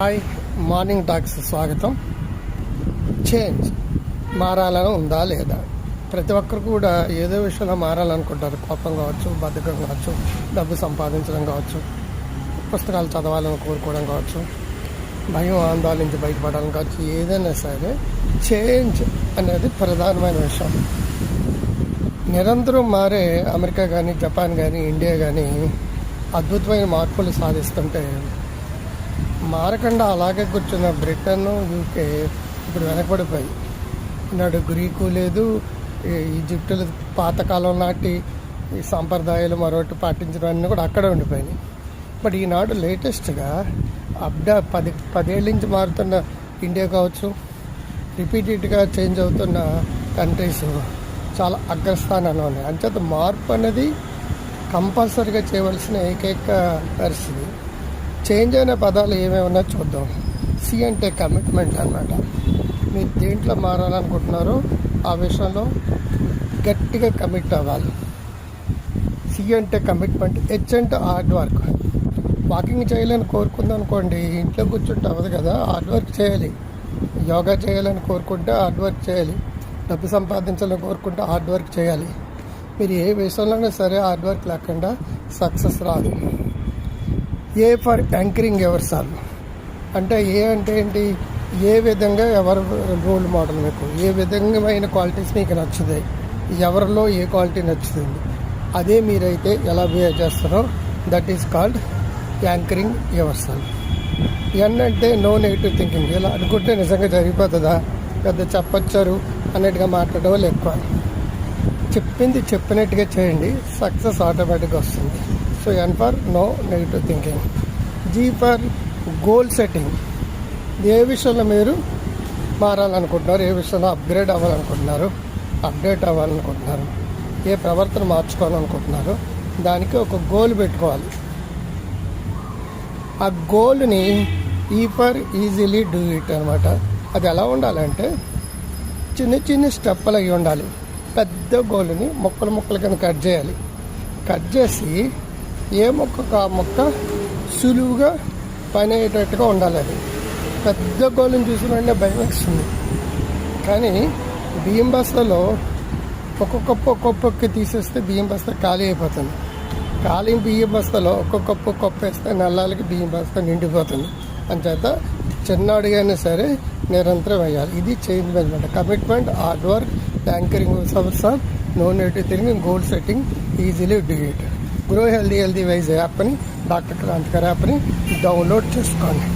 Hi, morning talks స్వాగతం. Change మారాలని ఉందా లేదా? ప్రతి ఒక్కరు కూడా ఏదో విషయంలో మారాలనుకుంటారు. కోపం కావచ్చు, బద్ధకం కావచ్చు, డబ్బు సంపాదించడం కావచ్చు, పుస్తకాలు చదవాలని కోరుకోవడం కావచ్చు, భయం ఆందోళన నుంచి బయటపడాలని కావచ్చు, ఏదైనా సరే చేంజ్ అనేది ప్రధానమైన విషయం. నిరంతరం మారే అమెరికా కానీ, జపాన్ కానీ, ఇండియా కానీ అద్భుతమైన మార్పులు సాధిస్తుంటే, మారకుండా అలాగే కూర్చున్న బ్రిటన్, యూకే ఇప్పుడు వెనకబడిపోయి నాడు గ్రీకు లేదు, ఈజిప్టులు పాతకాలం నాటి ఈ సాంప్రదాయాలు మరొకటి పాటించడం అన్నీ కూడా అక్కడ ఉండిపోయినాయి. బట్ ఈనాడు లేటెస్ట్గా పదేళ్ళ నుంచి మారుతున్న ఇండియా కావచ్చు, రిపీటెడ్గా చేంజ్ అవుతున్న కంట్రీస్ చాలా అగ్రస్థానంలో ఉన్నాయి. అంచేత మార్పు అనేది కంపల్సరీగా చేయవలసిన ఏకైక పరిస్థితి. చేంజ్ అనే పదాలు ఏమేమన్నా చూద్దాం. సి అంటే కమిట్మెంట్ అన్నమాట. మీరు దేంట్లో మారాలనుకుంటున్నారో ఆ విషయంలో గట్టిగా కమిట్ అవ్వాలి. సి అంటే కమిట్మెంట్. హెచ్ అంటే హార్డ్ వర్క్. వాకింగ్ చేయాలని కోరుకుందాం అనుకోండి, ఇంట్లో కూర్చుంటే అవ్వదు కదా, హార్డ్ వర్క్ చేయాలి. యోగా చేయాలని కోరుకుంటే హార్డ్ వర్క్ చేయాలి. డబ్బు సంపాదించాలని కోరుకుంటే హార్డ్ వర్క్ చేయాలి. మీరు ఏ విషయంలోనే సరే హార్డ్ వర్క్ లేకుండా సక్సెస్ రాదు. A for anchoring ever self అంటే ఏ అంటే ఏంటి? ఏ విధంగా ఎవరు రోల్ మోడల్, మీకు ఏ విధమైన క్వాలిటీస్ మీకు నచ్చుతాయి, ఎవరిలో ఏ క్వాలిటీ నచ్చుతుంది, అదే మీరైతే ఎలా బిహేవ్ చేస్తారో that is called anchoring ever self. అంటే నో నెగిటివ్ థింకింగ్. ఇలా అనుకుంటే నిజంగా జరిగిపోతుందా, పెద్ద చెప్పొచ్చారు అన్నట్టుగా మాట్లాడడం వాళ్ళు ఎక్కువ. చెప్పింది చెప్పినట్టుగా చేయండి, సక్సెస్ ఆటోమేటిక్గా వస్తుంది. So N for no negative thinking. G for goal setting. ఏ విషయంలో మీరు మారాలనుకుంటున్నారు, ఏ విషయంలో అప్గ్రేడ్ అవ్వాలనుకుంటున్నారు, అప్డేట్ అవ్వాలనుకుంటున్నారు, ఏ ప్రవర్తన మార్చుకోవాలనుకుంటున్నారు, దానికి ఒక గోల్ పెట్టుకోవాలి. ఆ గోల్ని ఈ ఫర్ ఈజీలీ డూ ఇట్ అనమాట. అది ఎలా ఉండాలంటే చిన్న చిన్న స్టెప్పులు అవి ఉండాలి. పెద్ద గోల్ని ముక్కలు కింద కట్ చేయాలి. కట్ చేసి ఏ మొక్కకు ఆ మొక్క సులువుగా పని అయ్యేటట్టుగా ఉండాలి. అది పెద్ద గోల్ని చూసినంటే భయం వేస్తుంది. కానీ బియ్యం బస్తాలో ఒక్కొక్క తీసేస్తే బియ్యం బస్తా ఖాళీ అయిపోతుంది. ఖాళీ బియ్యం బస్తాలో ఒక్కొక్క వేస్తే నల్లాలకి బియ్యం బస్తా నిండిపోతుంది. అంచేత చిన్న అడుగైనా సరే నిరంతరం వేయాలి. ఇది change management. Commitment, hard work, anchoring serve, no negative thinking, goal setting, easily do it. Grow healthy wise యాప్ని, డాక్టర్ క్రాంతికర్ యాప్ని డౌన్లోడ్ చేసుకోండి.